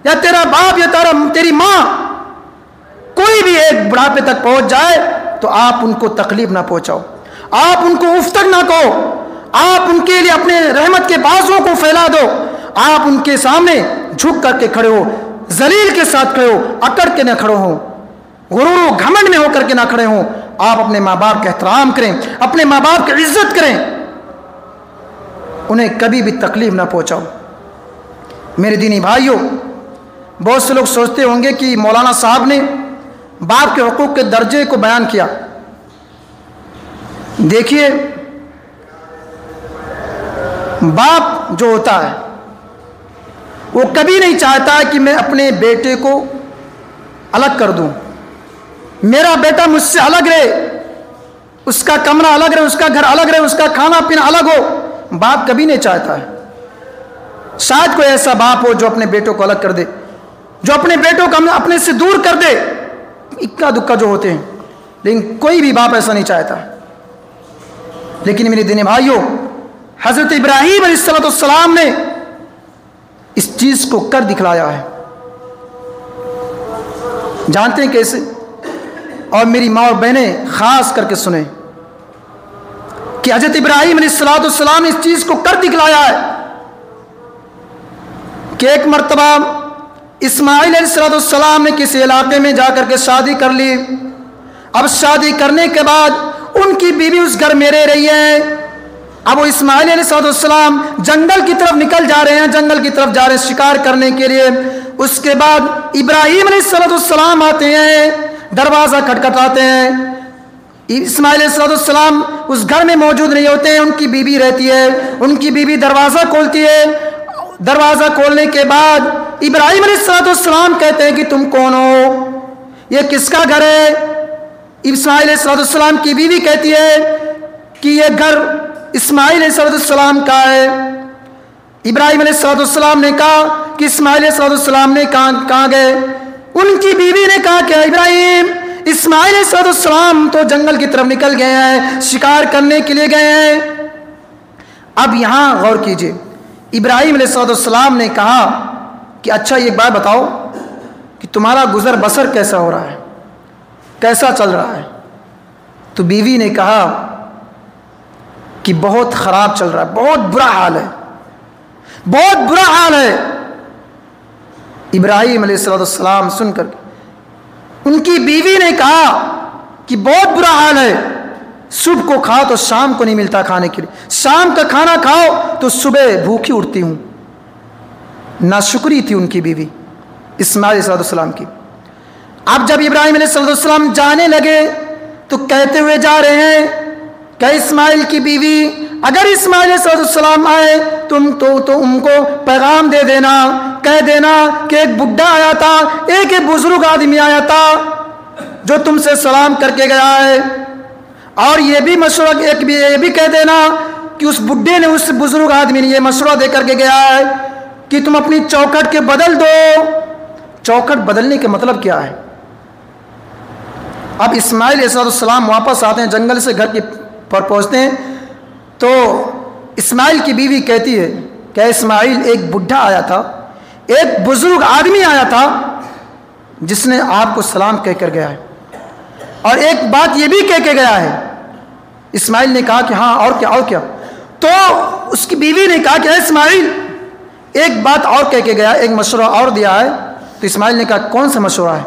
یا تیرا باپ یا تیری ماں کوئی بھی ایک بڑھاپے تک پہنچ جائے، تو آپ ان کو تکلیف نہ پہنچاؤ، آپ ان کو اف تک نہ کہو، آپ ان کے لیے اپنے رحمت کے بازوں کو پھیلا دو، آپ ان کے سامنے جھک کر کے کھڑے ہو، ذلیل کے ساتھ کھڑے ہو، اکڑ کے نہ کھڑے ہو، غرور و گھمنڈ میں ہو کر کے نہ کھڑے ہو، آپ اپنے ماں باپ کا احترام کریں، اپنے ماں باپ کی عزت کریں، انہیں کبھی بھی تکلیف نہ پہنچاؤ۔ میرے دینی بھائیوں، بہت سے لوگ سوچتے ہوں گے کہ مولانا صاحب نے باپ کے حقوق کے درجے کو بیان کیا۔ دیکھیے، باپ جو ہوتا ہے وہ کبھی نہیں چاہتا کہ میں اپنے بیٹے کو الگ کر دوں، میرا بیٹا مجھ سے الگ رہے، اس کا کمرہ الگ رہے، اس کا گھر الگ رہے، اس کا کھانا پینا الگ ہو، باپ کبھی نہیں چاہتا ہے۔ شاید کوئی ایسا باپ ہو جو اپنے بیٹوں کو الگ کر دے، جو اپنے بیٹوں کو اپنے سے دور کر دے، اکا دکا جو ہوتے ہیں، لیکن کوئی بھی باپ ایسا نہیں چاہتا۔ لیکن میرے دینی بھائیوں، حضرت ابراہیم علیہ السلام نے اس چیز کو کر دکھلایا ہے۔ جانتے ہیں کیسے؟ اور میری ماں اور بہنیں خاص کر کے سنیں کہ حضرت ابراہیم علیہ السلام نے اس چیز کو کر دکھلایا ہے کہ ایک مرتبہ اسماعیل علیہ السلام نے کسی علاقے میں جا کر کے شادی کر لی۔ اب شادی کرنے کے بعد ان کی بیوی اس گھر میں رہ رہی ہے۔ اب وہ اسماعیل علیہ السلام جنگل کی طرف نکل جا رہے ہیں، جنگل کی طرف جا رہے ہیں شکار کرنے کے لیے۔ اس کے بعد ابراہیم علیہ السلام آتے ہیں، دروازہ کھٹکھٹاتے ہیں۔ اسماعیل علیہ السلام اس گھر میں موجود نہیں ہوتے ہیں، ان کی بیوی رہتی ہے۔ ان کی بیوی دروازہ کھولتی ہے۔ دروازہ کھولنے کے بعد ابراہیم علیہ السلام کہتے ہیں کہ تم کون ہو؟ یہ کس کا گھر ہے؟ اسماعیل علیہ السلام کی بیوی کہتی ہے کہ یہ گھر اسماعیل علیہ السلام کا ہے۔ ابراہیم علیہ السلام نے کہا کہ اسماعیل علیہ السلام نے کہاں گئے؟ ان کی بیوی نے کہا کہ ابراہیم، اسماعیل علیہ السلام تو جنگل کی طرف نکل گئے ہیں، شکار کرنے کے لیے گئے ہیں۔ اب یہاں غور کیجئے، ابراہیم علیہ السلام نے کہا کہ اچھا یہ بات بتاؤ کہ تمہارا گزر بسر کیسا ہو رہا ہے، کیسا چل رہا ہے؟ تو بیوی نے کہا کہ بہت خراب چل رہا ہے، بہت برا حال ہے، بہت برا حال ہے۔ ابراہیم علیہ السلام سن کر ان کی بیوی نے کہا کہ بہت برا حال ہے، صبح کو کھاؤ تو شام کو نہیں ملتا کھانے کے لیے، شام کا کھانا کھاؤ تو صبح بھوکی اٹھتی ہوں۔ ناشکری تھی ان کی بیوی اسماعیل علیہ السلام کی۔ اب جب ابراہیم علیہ السلام جانے لگے تو کہتے ہوئے جا رہے ہیں کہ اسماعیل کی بیوی، اگر اسماعیل علیہ السلام آئے تم تو ان کو پیغام دے دینا، کہہ دینا کہ ایک بڈھا آیا تھا، ایک بزرگ آدمی آیا تھا جو تم سے سلام کر کے گیا ہے، اور یہ بھی مشورہ یہ بھی کہہ دینا کہ اس بڈھے نے، اس بزرگ آدمی نے یہ مشورہ دے کر کے گیا ہے کہ تم اپنی چوکھٹ کے بدل دو۔ چوکھٹ بدلنے کا مطلب کیا ہے؟ اب اسماعیل علیہ السلام واپس آتے ہیں، جنگل سے گھر پر پہنچتے ہیں تو اسماعیل کی بیوی کہتی ہے کہ اسماعیل، ایک بڈھا آیا تھا، ایک بزرگ آدمی آیا تھا جس نے آپ کو سلام کہہ کر گیا ہے، اور ایک بات یہ بھی کہہ کے گیا ہے۔ اسماعیل نے کہا کہ ہاں، اور کیا اور کیا؟ تو اس کی بیوی نے کہا کہ اسماعیل، ایک بات اور کہہ کے گیا، ایک مشورہ اور دیا ہے۔ تو اسماعیل نے کہا کون سا مشورہ ہے؟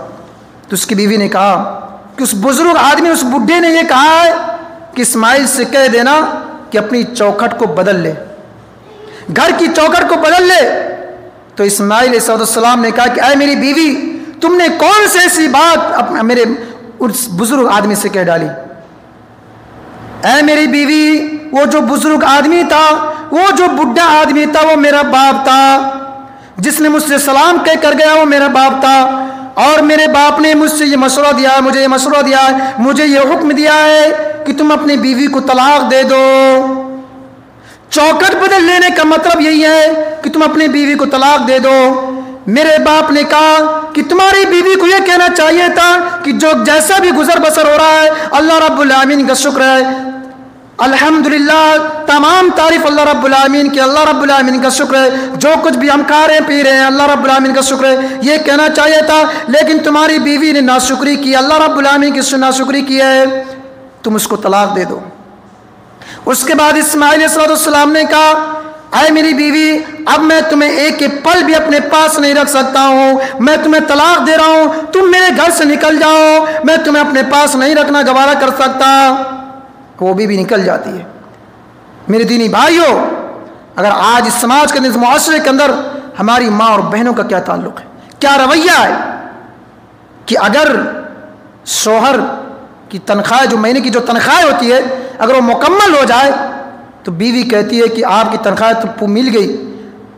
تو اس کی بیوی نے کہا کہ اس بزرگ آدمی، اس بڈھے نے یہ کہا ہے کہ اسماعیل سے کہہ دینا کہ اپنی چوکھٹ کو بدل لے، گھر کی چوکھٹ کو بدل لے۔ تو اسماعیل علیہ السلام نے کہا کہ اے میری بیوی، تم نے کون سی ایسی بات میرے اس بزرگ آدمی سے کہہ ڈالی؟ اے میری بیوی، وہ جو بزرگ آدمی تھا، وہ جو بڈھا آدمی تھا، وہ میرا باپ تھا، جس نے مجھ سے سلام کہہ کر گیا وہ میرا باپ تھا، اور میرے باپ نے مجھ سے یہ مشورہ دیا ہے، مجھے یہ مشورہ دیا ہے، مجھے یہ حکم دیا ہے کہ تم اپنی بیوی کو طلاق دے دو۔ چوکھٹ بدل لینے کا مطلب یہی ہے کہ تم اپنی بیوی کو طلاق دے دو۔ میرے باپ نے کہا کہ تمہاری بیوی کو یہ کہنا چاہیے تھا کہ جو جیسا بھی گزر بسر ہو رہا ہے اللہ رب العالمین کا شکر ہے، الحمدللہ، تمام تعریف اللہ رب العالمین کی، اللہ رب العالمین کا شکر ہے، جو کچھ بھی ہم کھا رہے ہیں پی رہے ہیں اللہ رب العالمین کا شکر ہے، یہ کہنا چاہیے تھا، لیکن تمہاری بیوی نے ناشکری کی، اللہ رب العالمین کی ناشکری کی ہے، تم اس کو طلاق دے دو۔ اس کے بعد اسماعیل علیہ السلام نے کہا اے میری بیوی اب میں تمہیں ایک پل بھی اپنے پاس نہیں رکھ سکتا ہوں، میں تمہیں طلاق دے رہا ہوں، تم میرے گھر سے نکل جاؤ، میں تمہیں اپنے پاس نہیں رکھنا گوارا کر سکتا۔ وہ بھی نکل جاتی ہے۔ میرے دینی بھائیوں، اگر آج اس سماج کے اندر، اس معاشرے کے اندر ہماری ماں اور بہنوں کا کیا تعلق ہے، کیا رویہ ہے کہ اگر شوہر کی تنخواہ، جو مہینے کی جو تنخواہ ہوتی ہے، اگر وہ مکمل ہو جائے تو بیوی کہتی ہے کہ آپ کی تنخواہ تو مل گئی،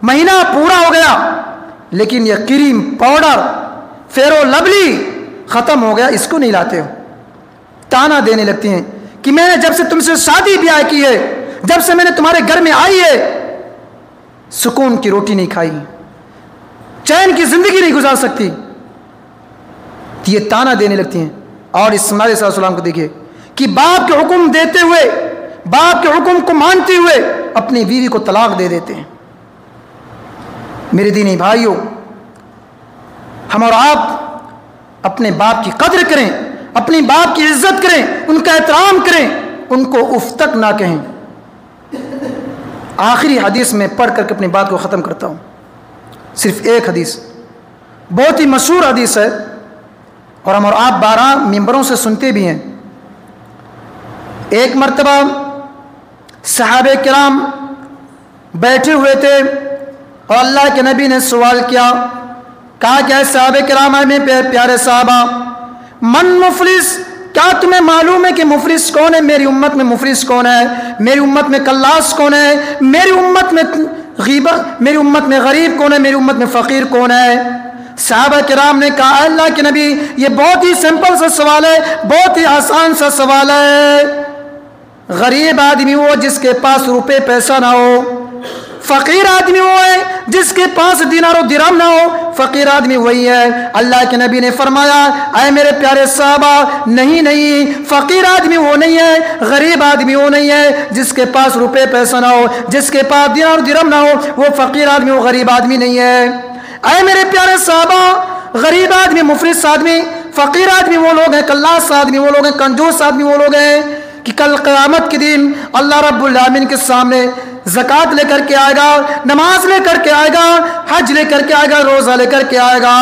مہینہ پورا ہو گیا، لیکن یہ کریم، پاؤڈر، فیئر و لولی ختم ہو گیا، اس کو نہیں لاتے ہو۔ تانا دینے لگتی ہیں کہ میں نے جب سے تم سے شادی بیاہ کی ہے، جب سے میں نے تمہارے گھر میں آئی ہے، سکون کی روٹی نہیں کھائی، چین کی زندگی نہیں گزار سکتی، یہ تانا دینے لگتی ہیں۔ اور اس ہمارے صلی اللہ علیہ وسلم کو دیکھیے کہ باپ کے حکم دیتے ہوئے، باپ کے حکم کو مانتے ہوئے اپنی بیوی کو طلاق دے دیتے ہیں۔ میرے دینی بھائیوں، ہم اور آپ اپنے باپ کی قدر کریں، اپنی باپ کی عزت کریں، ان کا احترام کریں، ان کو اف تک نہ کہیں۔ آخری حدیث میں پڑھ کر کے اپنی بات کو ختم کرتا ہوں، صرف ایک حدیث، بہت ہی مشہور حدیث ہے، اور ہم اور آپ 12 ممبروں سے سنتے بھی ہیں۔ ایک مرتبہ صحابہ کرام بیٹھے ہوئے تھے اور اللہ کے نبی نے سوال کیا، کہا کہ اے صحابہ کرام، اے میرے پیارے صحابہ، من مفلس، کیا تمہیں معلوم ہے کہ مفلس کون ہے؟ میری امت میں مفلس کون ہے؟ میری امت میں کلاس کون ہے؟ میری امت میں میری امت میں غریب کون ہے؟ میری امت میں فقیر کون ہے؟ صحابہ کرام نے کہا، اللہ کے نبی، یہ بہت ہی سمپل سا سوال ہے، بہت ہی آسان سا سوال ہے۔ غریب آدمی وہ جس کے پاس روپے پیسہ نہ ہو، فقیر آدمی وہ ہے جس کے پاس دینار و درہم نہ ہو، فقیر آدمی وہی ہے۔ اللہ کے نبی نے فرمایا، اے میرے پیارے صحابہ، نہیں، فقیر آدمی وہ نہیں ہے، غریب آدمی وہ نہیں ہے جس کے پاس روپے پیسہ نہ ہو، جس کے پاس دینار و درہم نہ ہو، وہ فقیر آدمی، وہ غریب آدمی نہیں ہے۔ اے میرے پیارے صحابہ، غریب آدمی، مفلس آدمی، فقیر آدمی وہ لوگ ہیں، کلاس آدمی وہ لوگ ہیں، کنجوس آدمی وہ لوگ ہیں کہ کل قیامت کے دن اللہ رب العالمین کے سامنے زکوٰۃ لے کر کے آئے گا، نماز لے کر کے آئے گا، حج لے کر کے آئے گا، روزہ لے کر کے آئے گا،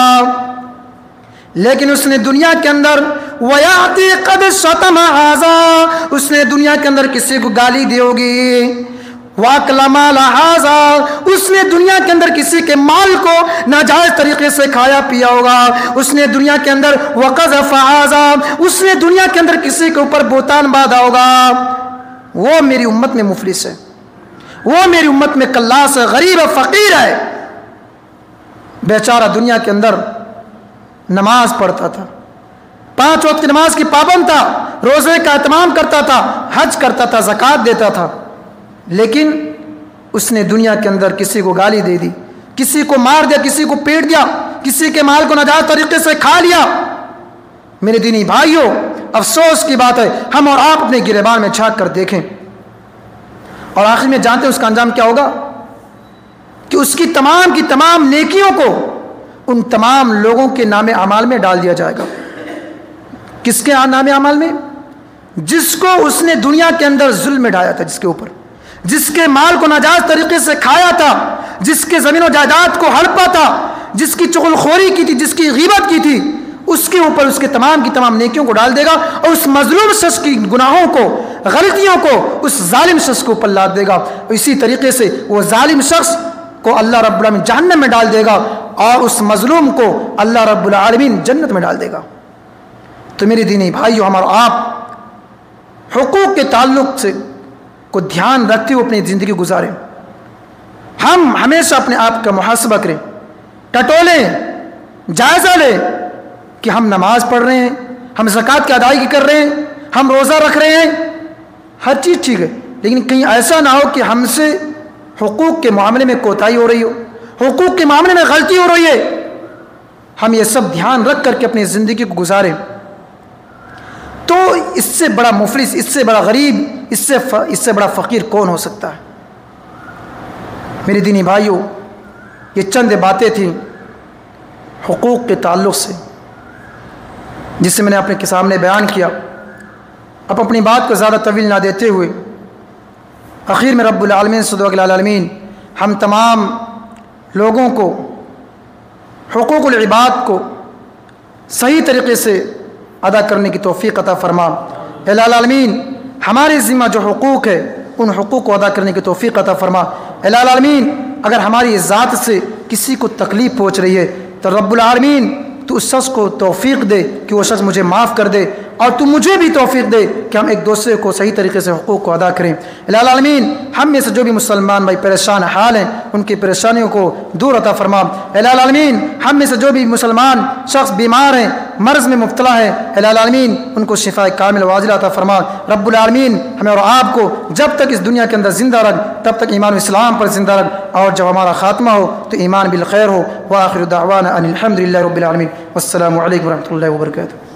لیکن اس نے دنیا کے اندر وَيَعْتِي قَدْ شَتَمَ هَذَا، اس نے دنیا کے اندر کسی کو گالی دی ہوگی، وَأَكْلَ مَالَ هَذَا، اس نے دنیا کے اندر کسی کے مال کو ناجائز طریقے سے کھایا پیا ہوگا، اس نے دنیا کے اندر وَقَذَفَ هَذَا، اس نے دنیا کے اندر کسی کے اوپر بہتان باندھا ہوگا، وہ میری امت میں مفلس ہے، وہ میری امت میں کلاس ہے، غریب ہے، فقیر ہے۔ بیچارہ دنیا کے اندر نماز پڑھتا تھا، 5 وقت کی نماز کی پابند تھا، روزے کا اہتمام کرتا تھا، حج کرتا تھا، زکوٰۃ دیتا تھا، لیکن اس نے دنیا کے اندر کسی کو گالی دے دی، کسی کو مار دیا، کسی کو پیٹ دیا، کسی کے مال کو ناجائز طریقے سے کھا لیا۔ میرے دینی بھائیوں، افسوس کی بات ہے، ہم اور آپ اپنے گریبان میں جھانک کر دیکھیں، اور آخر میں جانتے ہیں اس کا انجام کیا ہوگا؟ کہ اس کی تمام کی تمام نیکیوں کو ان تمام لوگوں کے نام اعمال میں ڈال دیا جائے گا۔ کس کے نام اعمال میں؟ جس کو اس نے دنیا کے اندر ظلم ڈھایا تھا، جس کے اوپر، جس کے مال کو ناجائز طریقے سے کھایا تھا، جس کے زمین و جائیداد کو ہڑپا تھا، جس کی چغل خوری کی تھی، جس کی غیبت کی تھی، اس کے اوپر اس کے تمام کی تمام نیکیوں کو ڈال دے گا، اور اس مظلوم شخص کی گناہوں کو، غلطیوں کو اس ظالم شخص کے اوپر لاد دے گا، اور اسی طریقے سے وہ ظالم شخص کو اللہ رب العالمین جہنم میں ڈال دے گا، اور اس مظلوم کو اللہ رب العالمین جنت میں ڈال دے گا۔ تو میرے دینی بھائیو، ہم اور آپ حقوق کے تعلق سے کو دھیان رکھتے ہوئے اپنی زندگی گزاریں۔ ہم ہمیشہ اپنے آپ کا محاسبہ کریں، ٹٹولیں، جائزہ لیں کہ ہم نماز پڑھ رہے ہیں، ہم زکوٰۃ کی ادائیگی کر رہے ہیں، ہم روزہ رکھ رہے ہیں، ہر چیز ٹھیک ہے، لیکن کہیں ایسا نہ ہو کہ ہم سے حقوق کے معاملے میں کوتاہی ہو رہی ہو، حقوق کے معاملے میں غلطی ہو رہی ہے۔ ہم یہ سب دھیان رکھ کر کے اپنی زندگی کو گزاریں، تو اس سے بڑا مفلس، اس سے بڑا غریب، اس سے بڑا فقیر کون ہو سکتا ہے؟ میرے دینی بھائیوں، یہ چند باتیں تھیں حقوق کے تعلق سے جس سے میں نے اپنے کے سامنے بیان کیا۔ اب اپنی بات کو زیادہ طویل نہ دیتے ہوئے آخر میں رب العالمین صدق العالمین ہم تمام لوگوں کو حقوق العباد کو صحیح طریقے سے ادا کرنے کی توفیق عطا فرما۔ الہ العالمین ہمارے ذمہ جو حقوق ہے ان حقوق کو ادا کرنے کی توفیق عطا فرما۔ الہ العالمین اگر ہماری ذات سے کسی کو تکلیف پہنچ رہی ہے تو رب العالمین تو اس شخص کو توفیق دے کہ وہ شخص مجھے معاف کر دے، اور تو مجھے بھی توفیق دے کہ ہم ایک دوسرے کو صحیح طریقے سے حقوق کو ادا کریں۔ الہ العالمین ہم میں سے جو بھی مسلمان بھائی پریشان حال ہیں ان کی پریشانیوں کو دور عطا فرما۔ الہ العالمین ہم میں سے جو بھی مسلمان شخص بیمار ہیں، مرض میں مبتلا ہے، الہ العالمین ان کو شفاء کامل واجلہ عطا فرما۔ رب العالمین ہمیں اور آپ کو جب تک اس دنیا کے اندر زندہ رکھ تب تک ایمان و اسلام پر زندہ رکھ، اور جب ہمارا خاتمہ ہو تو ایمان بالخیر ہو۔ وآخر دعوانا ان الحمد للہ رب العالمین۔ والسلام علیکم ورحمۃ اللہ وبرکاتہ۔